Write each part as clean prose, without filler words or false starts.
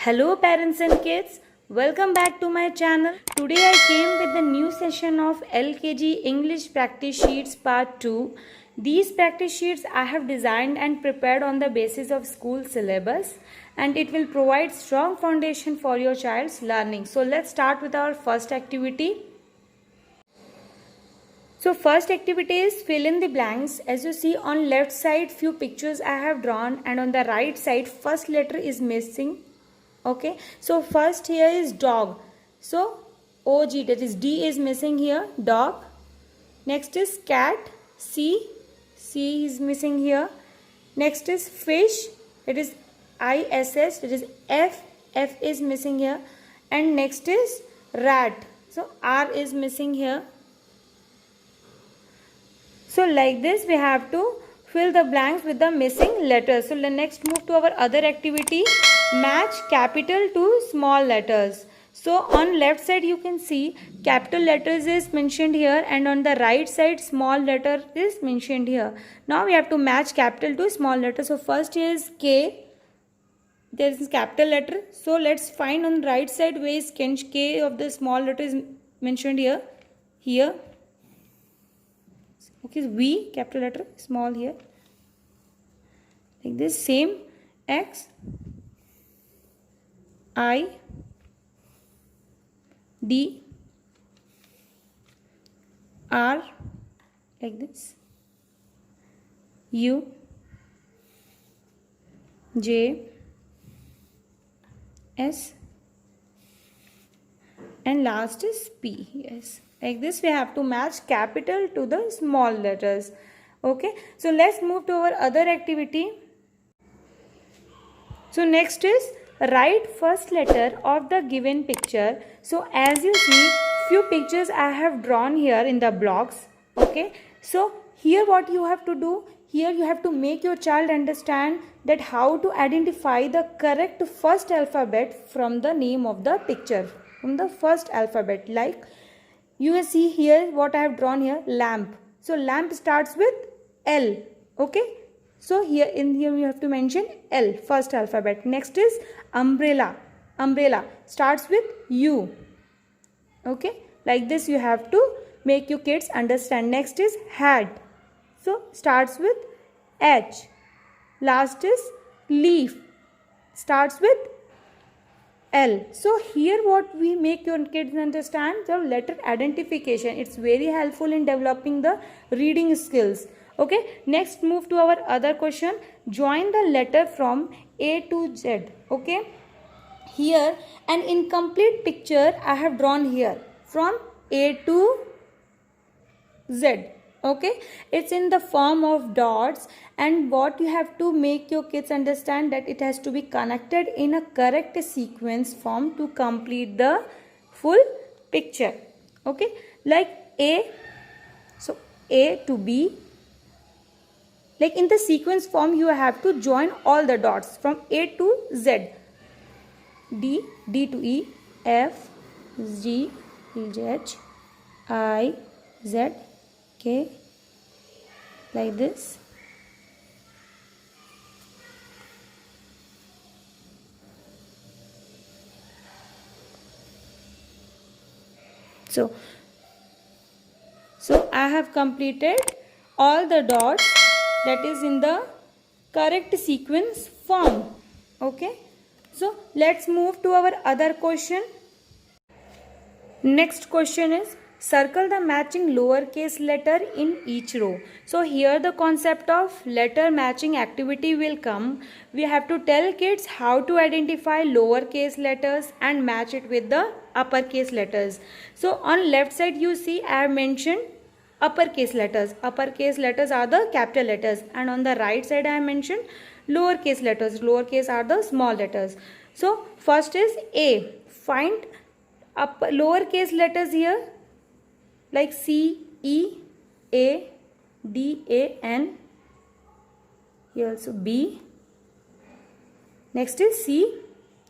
Hello parents and kids, welcome back to my channel. Today I came with the new session of LKG English practice sheets part 2. These practice sheets I have designed and prepared on the basis of school syllabus and it will provide strong foundation for your child's learning. So let's start with our first activity. So first activity is fill in the blanks. As you see on left side few pictures I have drawn and on the right side first letter is missing. Okay, so first here is dog. So OG, that is D is missing here, dog. Next is cat, C is missing here. Next is fish, it is ISS, it is F is missing here. And next is rat, so R is missing here. So like this we have to fill the blanks with the missing letters. So next move to our other activity, match capital to small letters. So on left side you can see capital letters is mentioned here and on the right side small letter is mentioned here. Now we have to match capital to small letter. So first here is K, there is capital letter. So let's find on the right side where is K of the small letter is mentioned here. Okay, V capital letter small here, like this. Same X, I, D, R, like this. U, J, S, and last is P. Yes, like this we have to match capital to the small letters. Okay, so let's move to our other activity. So next is write first letter of the given picture. So as you see few pictures I have drawn here in the blocks. Okay, so here what you have to do, here you have to make your child understand that how to identify the correct first alphabet from the name of the picture, from the first alphabet. Like you will see here what I have drawn here, lamp. So lamp starts with L. Okay, so here you have to mention L, first alphabet. Next is umbrella. Umbrella starts with U. Okay, like this you have to make your kids understand. Next is hat. So starts with H. Last is leaf, starts with L. So here what we make your kids understand, the letter identification. It's very helpful in developing the reading skills. Okay, next move to our other question. Join the letter from A to Z. Okay, here an incomplete picture I have drawn here from A to Z. Okay, it's in the form of dots, and what you have to make your kids understand that it has to be connected in a correct sequence form to complete the full picture. Okay, like A, so A to B, like in the sequence form you have to join all the dots from A to Z. D to E, F, G, H, I, Z, K, like this. So I have completed all the dots, that is in the correct sequence form. Okay, so let's move to our other question. Next question is circle the matching lowercase letter in each row. So here the concept of letter matching activity will come. We have to tell kids how to identify lowercase letters and match it with the uppercase letters. So on left side you see I have mentioned uppercase letters. Uppercase letters are the capital letters, and on the right side I have mentioned lowercase letters. Lowercase are the small letters. So first is A. Find lowercase letters here, like C, E, A, D, A, N. Here also B. Next is C.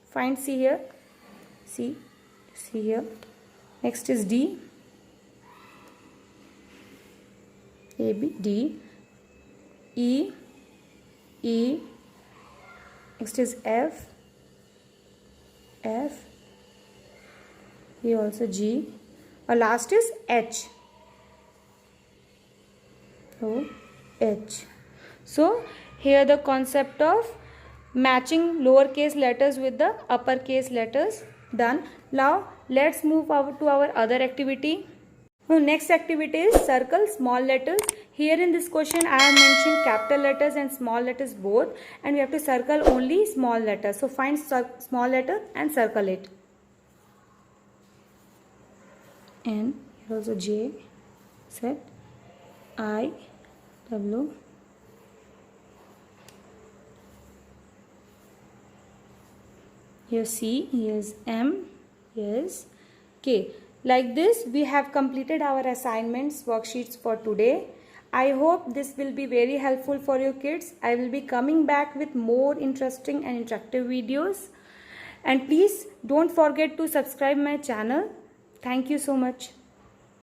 Find C here. C here. Next is D. A, B, D. E. Next is F. F, here also G, last is H. O, H. So here the concept of matching lowercase letters with the uppercase letters done. Now let's move over to our other activity. Now next activity is circle small letters. Here in this question I have mentioned capital letters and small letters both, and we have to circle only small letters. So find small letter and circle it. N, here also J, Z, I, W, here C, here is M, here is K. Like this we have completed our assignments worksheets for today. I hope this will be very helpful for your kids. I will be coming back with more interesting and interactive videos. And please don't forget to subscribe my channel. Thank you so much.